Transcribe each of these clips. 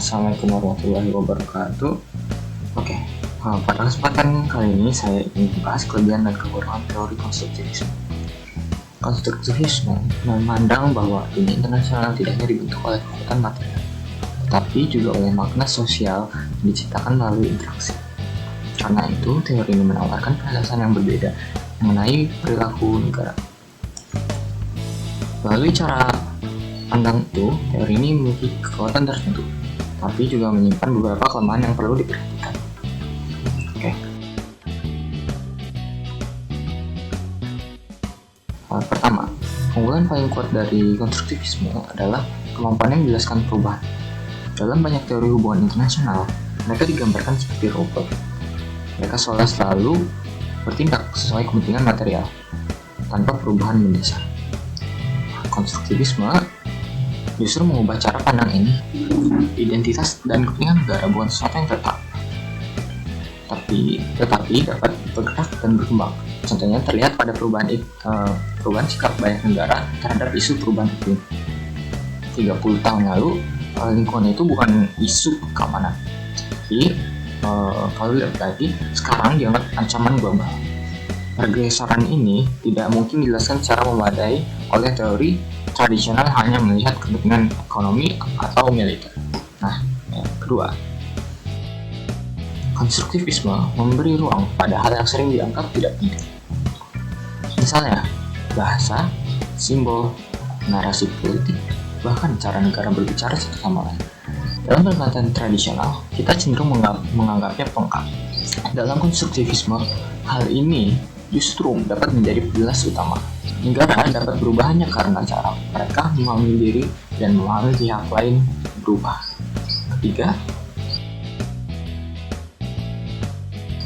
Assalamualaikum warahmatullahi wabarakatuh. Oke, pada kesempatan kali ini saya ingin membahas kelebihan dan kekurangan teori konstruktivisme. Konstruktivisme memandang bahwa dunia internasional tidak hanya dibentuk oleh kekuatan material, tetapi juga oleh makna sosial yang diciptakan melalui interaksi. Karena itu, teori ini menawarkan penjelasan yang berbeda mengenai perilaku negara. Melalui cara pandang itu, teori ini memiliki kekuatan tertentu, tapi juga menyimpan beberapa kelemahan yang perlu diperhatikan. Oke. Pertama, keunggulan paling kuat dari konstruktivisme adalah kemampuannya menjelaskan perubahan. Dalam banyak teori hubungan internasional, mereka digambarkan seperti robot. Mereka seolah selalu bertindak sesuai kepentingan material, tanpa perubahan mendasar. Konstruktivisme justru mengubah cara pandang ini. Identitas dan kepentingan negara bukan sesuatu yang tetap, tetapi dapat bergerak dan berkembang. Contohnya terlihat pada perubahan sikap banyak negara terhadap isu perubahan iklim. 30 tahun lalu, lingkungan itu bukan isu keamanan, tapi kalau lihat lagi, sekarang dianggap ancaman global. Pergeseran ini tidak mungkin dijelaskan secara memadai oleh teori tradisional hanya melihat kepentingan ekonomi atau militer. Nah, yang kedua, konstruktivisme memberi ruang pada hal yang sering dianggap tidak penting. Misalnya, bahasa, simbol, narasi politik, bahkan cara negara berbicara satu sama lain. Dalam pendekatan tradisional, kita cenderung menganggapnya pelengkap. Dalam konstruktivisme, hal ini justru dapat menjadi penjelas utama. Negara dapat berubah hanya karena cara mereka memahami diri dan memahami pihak lain berubah. Ketiga,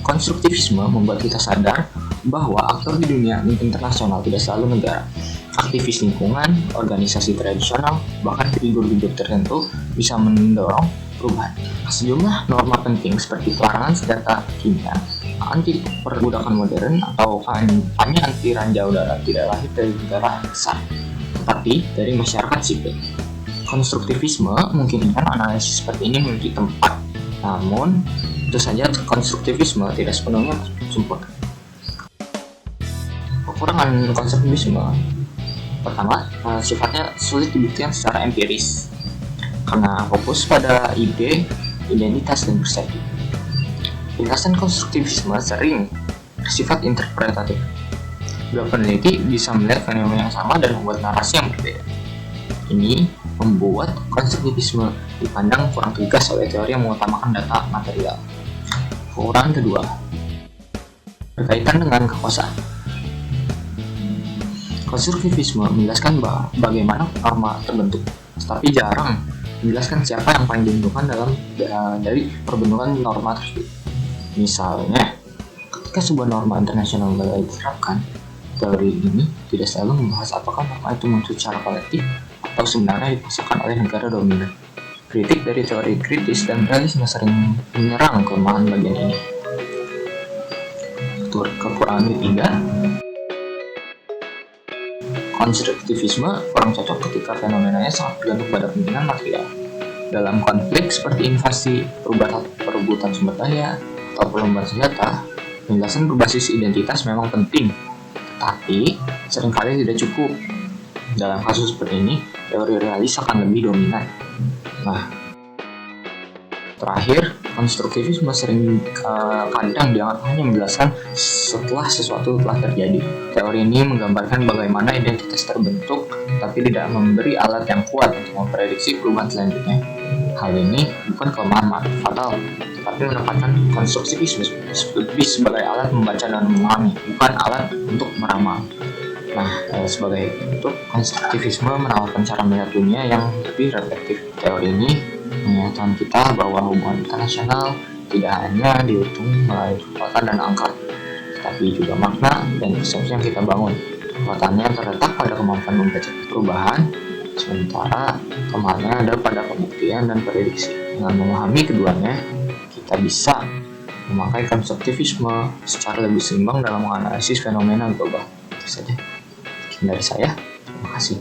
konstruktivisme membuat kita sadar bahwa aktor di dunia internasional tidak selalu negara. Aktivis lingkungan, organisasi tradisional, bahkan figur-figur tertentu bisa mendorong perubahan. Sejumlah norma penting seperti pelarangan senjata kimia, anti perbudakan modern, atau hanya anti ranjau udara tidak lahir dari negara besar, tetapi dari masyarakat sipil. Konstruktivisme memungkinkan analisis seperti ini memiliki tempat, namun tentu saja konstruktivisme tidak sepenuhnya sempurna. Kekurangan konstruktivisme pertama, sifatnya sulit dibuktikan secara empiris karena fokus pada ide, identitas, dan persepsi. Penjelasan konstruktivisme sering bersifat interpretatif. Dua peneliti bisa melihat fenomena yang sama dan membuat narasi yang berbeda. Ini membuat konstruktivisme dipandang kurang tegas oleh teori yang mengutamakan data material. Kekurangan kedua berkaitan dengan kekuasaan. Konstruktivisme menjelaskan bagaimana norma terbentuk, tetapi jarang menjelaskan siapa yang paling diuntungkan dari perbentukan norma tersebut. Misalnya, ketika sebuah norma internasional mulai diterapkan, teori ini tidak selalu membahas apakah norma itu muncul secara kolektif atau sebenarnya dipaksakan oleh negara dominan. Kritik dari teori kritis dan realisme sering menyerang kelemahan bagian ini. Kekurangan ketiga, konstruktivisme kurang cocok ketika fenomenanya sangat bergantung pada kepentingan material. Dalam konflik seperti invasi, perebutan sumber daya, atau perlombaan senjata, penjelasan berbasis identitas memang penting, tetapi seringkali tidak cukup. Dalam kasus seperti ini, teori realis akan lebih dominan. Nah, terakhir, konstruktivisme kadang dianggap hanya menjelaskan setelah sesuatu telah terjadi. Teori ini menggambarkan bagaimana identitas terbentuk, tapi tidak memberi alat yang kuat untuk memprediksi perubahan selanjutnya. Hal ini bukan kelemahan fatal, tapi menempatkan konstruktivisme lebih sebagai alat membaca dan memahami, bukan alat untuk meramal. Nah, sebagai bentuk, konstruktivisme menawarkan cara melihat dunia yang lebih reflektif. Teori ini mengingatkan kita bahwa hubungan internasional tidak hanya dihitung melalui kekuatan dan angka, tapi juga makna dan persepsi yang kita bangun. Kekuatannya terletak pada kemampuan membaca perubahan, sementara kelemahannya ada pada pembuktian dan prediksi. Dengan memahami keduanya, kita bisa memakai konstruktivisme secara lebih seimbang dalam menganalisis fenomena global. Itu saja dari saya. Terima kasih.